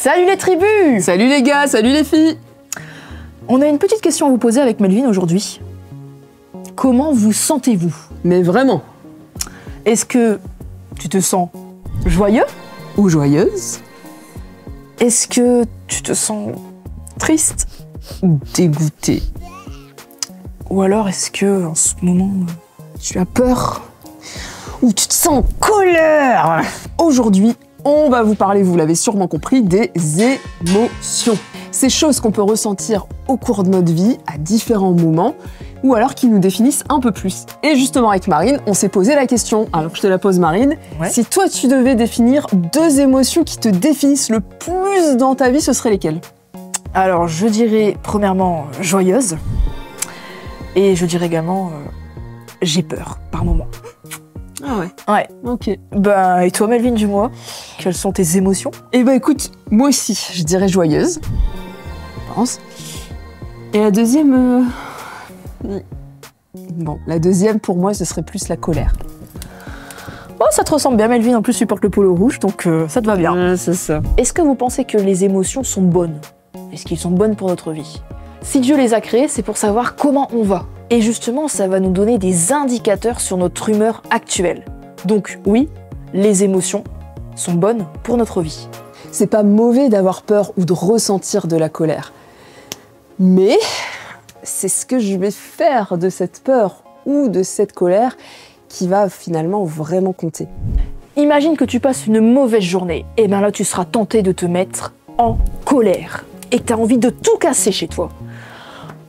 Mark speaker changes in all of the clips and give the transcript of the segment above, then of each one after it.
Speaker 1: Salut les tribus!
Speaker 2: Salut les gars, salut les filles!
Speaker 1: On a une petite question à vous poser avec Melvin aujourd'hui. Comment vous sentez-vous?
Speaker 2: Mais vraiment?
Speaker 1: Est-ce que tu te sens joyeux?
Speaker 2: Ou joyeuse?
Speaker 1: Est-ce que tu te sens triste?
Speaker 2: Ou dégoûtée?
Speaker 1: Ou alors est-ce que en ce moment tu as peur? Ou tu te sens en colère?
Speaker 2: Aujourd'hui, on va vous parler, vous l'avez sûrement compris, des émotions. Ces choses qu'on peut ressentir au cours de notre vie, à différents moments, ou alors qui nous définissent un peu plus. Et justement avec Marine, on s'est posé la question, alors je te la pose Marine, si toi tu devais définir 2 émotions qui te définissent le plus dans ta vie, ce seraient lesquelles?
Speaker 1: Alors je dirais premièrement joyeuse, et je dirais également j'ai peur par moment.
Speaker 2: Ah ouais?
Speaker 1: Ouais.
Speaker 2: Ok.
Speaker 1: Bah, et toi Melvin, dis-moi, quelles sont tes émotions?
Speaker 2: Eh ben écoute, moi aussi, je dirais joyeuse, je pense. Et la deuxième... Bon, la deuxième pour moi, ce serait plus la colère.
Speaker 1: Oh, ça te ressemble bien Melvin, en plus tu portes le polo rouge, donc ça te va bien.
Speaker 2: C'est ça.
Speaker 1: Est-ce que vous pensez que les émotions sont bonnes? Est-ce qu'elles sont bonnes pour notre vie? Si Dieu les a créées, c'est pour savoir comment on va. Et justement, ça va nous donner des indicateurs sur notre humeur actuelle. Donc oui, les émotions sont bonnes pour notre vie.
Speaker 2: C'est pas mauvais d'avoir peur ou de ressentir de la colère. Mais c'est ce que je vais faire de cette peur ou de cette colère qui va finalement vraiment compter.
Speaker 1: Imagine que tu passes une mauvaise journée. Et bien là, tu seras tenté de te mettre en colère. Et tu as envie de tout casser chez toi.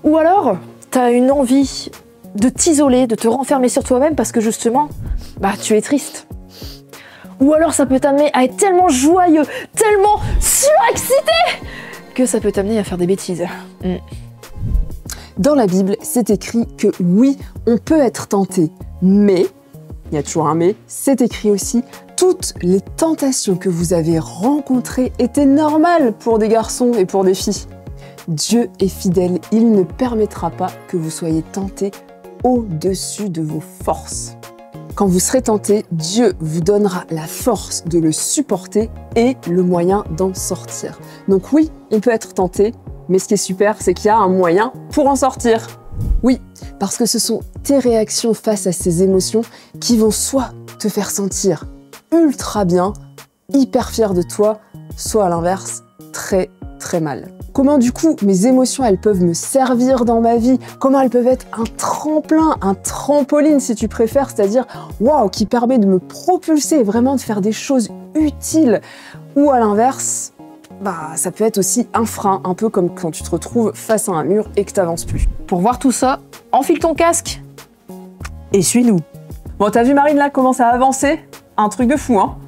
Speaker 1: Ou alors, tu as une envie de t'isoler, de te renfermer sur toi-même parce que justement, bah, tu es triste. Ou alors ça peut t'amener à être tellement joyeux, tellement surexcité que ça peut t'amener à faire des bêtises.
Speaker 2: Dans la Bible, c'est écrit que oui, on peut être tenté, mais, il y a toujours un mais, c'est écrit aussi, toutes les tentations que vous avez rencontrées étaient normales pour des garçons et pour des filles. Dieu est fidèle, il ne permettra pas que vous soyez tentés au-dessus de vos forces. Quand vous serez tenté, Dieu vous donnera la force de le supporter et le moyen d'en sortir. Donc oui, on peut être tenté, mais ce qui est super, c'est qu'il y a un moyen pour en sortir. Oui, parce que ce sont tes réactions face à ces émotions qui vont soit te faire sentir ultra bien, hyper fier de toi, soit à l'inverse, très très mal. Comment du coup mes émotions elles peuvent me servir dans ma vie? Comment elles peuvent être un tremplin, un trampoline si tu préfères, c'est-à-dire waouh, qui permet de me propulser et vraiment de faire des choses utiles? Ou à l'inverse, bah ça peut être aussi un frein, un peu comme quand tu te retrouves face à un mur et que tu n'avances plus.
Speaker 1: Pour voir tout ça, enfile ton casque et suis-nous.
Speaker 2: Bon, t'as vu Marine là comment ça a avancé? Un truc de fou, hein?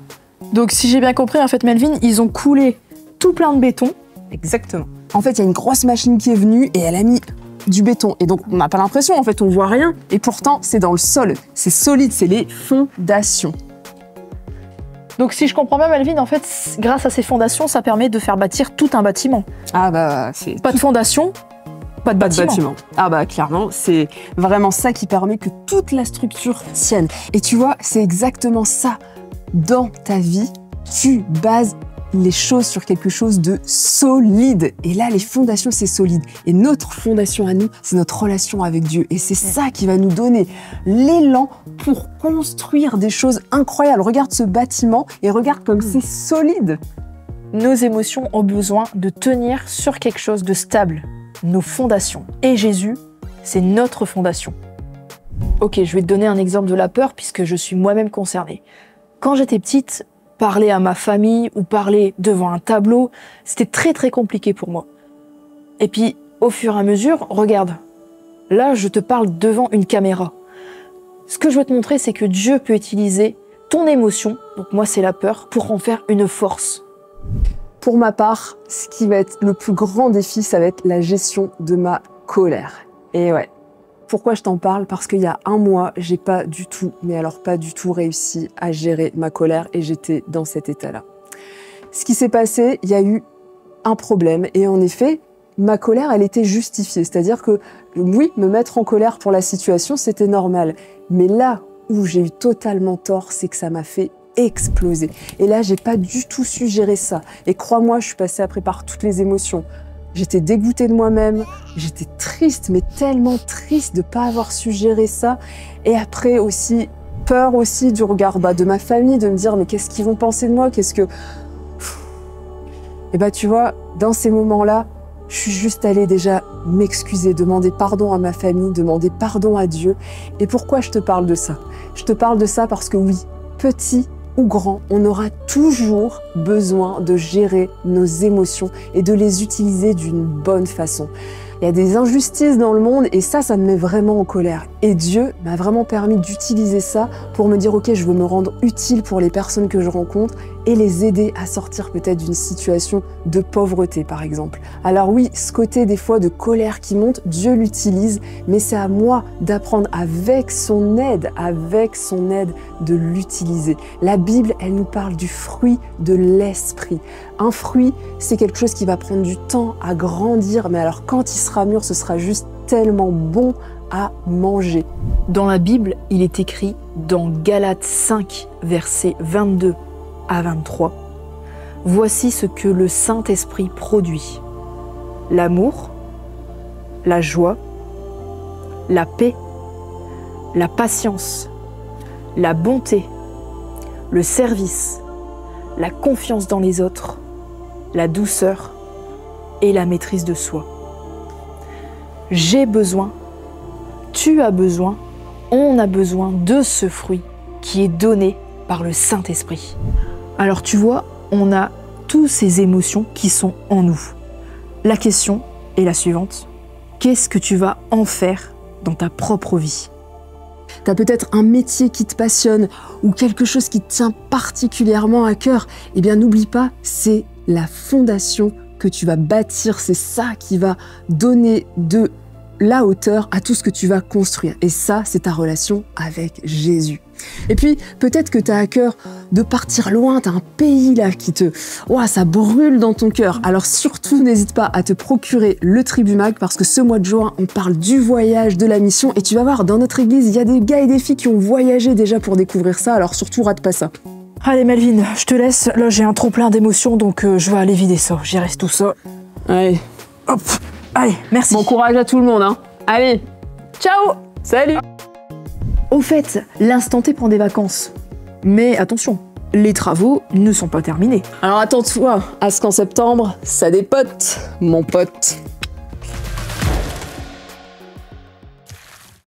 Speaker 1: Donc si j'ai bien compris, en fait Melvin, ils ont coulé tout plein de béton.
Speaker 2: Exactement. En fait, il y a une grosse machine qui est venue et elle a mis du béton. Et donc, on n'a pas l'impression, en fait, on voit rien. Et pourtant, c'est dans le sol. C'est solide, c'est les fondations.
Speaker 1: Donc si je comprends bien Melvin, en fait, grâce à ces fondations, ça permet de faire bâtir tout un bâtiment.
Speaker 2: Ah bah, c'est...
Speaker 1: Pas de fondation, pas de bâtiment.
Speaker 2: Ah bah, clairement, c'est vraiment ça qui permet que toute la structure tienne. Et tu vois, c'est exactement ça. Dans ta vie, tu bases les choses sur quelque chose de solide. Et là, les fondations, c'est solide. Et notre fondation à nous, c'est notre relation avec Dieu. Et c'est ça qui va nous donner l'élan pour construire des choses incroyables. Regarde ce bâtiment et regarde comme c'est solide.
Speaker 1: Nos émotions ont besoin de tenir sur quelque chose de stable, nos fondations. Et Jésus, c'est notre fondation. Ok, je vais te donner un exemple de la peur puisque je suis moi-même concernée. Quand j'étais petite, parler à ma famille ou parler devant un tableau, c'était très compliqué pour moi. Et puis, au fur et à mesure, regarde, là, je te parle devant une caméra. Ce que je veux te montrer, c'est que Dieu peut utiliser ton émotion, donc moi c'est la peur, pour en faire une force.
Speaker 2: Pour ma part, ce qui va être le plus grand défi, ça va être la gestion de ma colère. Et ouais. Pourquoi je t'en parle? Parce qu'il y a un mois, j'ai pas du tout, mais alors pas du tout réussi à gérer ma colère et j'étais dans cet état-là. Ce qui s'est passé, il y a eu un problème et en effet, ma colère, elle était justifiée. C'est-à-dire que oui, me mettre en colère pour la situation, c'était normal. Mais là où j'ai eu totalement tort, c'est que ça m'a fait explosé. Et là, j'ai pas du tout su gérer ça. Et crois-moi, je suis passée après par toutes les émotions. J'étais dégoûtée de moi-même, j'étais triste, mais tellement triste de pas avoir su gérer ça. Et après aussi, peur aussi du regard de ma famille, de me dire mais qu'est-ce qu'ils vont penser de moi, qu'est-ce que... Et tu vois, dans ces moments-là, je suis juste allée déjà m'excuser, demander pardon à ma famille, demander pardon à Dieu. Et pourquoi je te parle de ça? Je te parle de ça parce que oui, petit ou grand, on aura toujours besoin de gérer nos émotions et de les utiliser d'une bonne façon. Il y a des injustices dans le monde et ça me met vraiment en colère. Et Dieu m'a vraiment permis d'utiliser ça pour me dire ok, je veux me rendre utile pour les personnes que je rencontre et les aider à sortir peut-être d'une situation de pauvreté par exemple. Alors oui, ce côté des fois de colère qui monte, Dieu l'utilise, mais c'est à moi d'apprendre avec son aide de l'utiliser. La Bible, elle nous parle du fruit de l'esprit. Un fruit, c'est quelque chose qui va prendre du temps à grandir, mais alors quand il sera mûr, ce sera juste tellement bon à manger.
Speaker 1: Dans la Bible, il est écrit dans Galates 5, versets 22 à 23, « Voici ce que le Saint-Esprit produit. L'amour, la joie, la paix, la patience, la bonté, le service, la confiance dans les autres, la douceur et la maîtrise de soi. » J'ai besoin, tu as besoin, on a besoin de ce fruit qui est donné par le Saint-Esprit. Alors tu vois, on a toutes ces émotions qui sont en nous. La question est la suivante. Qu'est-ce que tu vas en faire dans ta propre vie?
Speaker 2: Tu as peut-être un métier qui te passionne ou quelque chose qui te tient particulièrement à cœur. Eh bien, n'oublie pas, c'est la fondation que tu vas bâtir. C'est ça qui va donner de la hauteur à tout ce que tu vas construire. Et ça, c'est ta relation avec Jésus. Et puis, peut-être que tu as à cœur de partir loin, tu as un pays là qui te... Ouah, ça brûle dans ton cœur. Alors surtout, n'hésite pas à te procurer le Tribumag parce que ce mois de juin, on parle du voyage, de la mission. Et tu vas voir, dans notre église, il y a des gars et des filles qui ont voyagé déjà pour découvrir ça. Alors surtout, rate pas ça.
Speaker 1: Allez Melvin, je te laisse. Là, j'ai un trop plein d'émotions, donc je vais aller vider ça. J'y reste tout ça.
Speaker 2: Allez.
Speaker 1: Hop. Allez, merci.
Speaker 2: Bon courage à tout le monde, hein. Allez.
Speaker 1: Ciao.
Speaker 2: Salut.
Speaker 1: Au fait, l'instant T prend des vacances. Mais attention, les travaux ne sont pas terminés.
Speaker 2: Alors attends-toi à ce qu'en septembre, ça dépote, mon pote.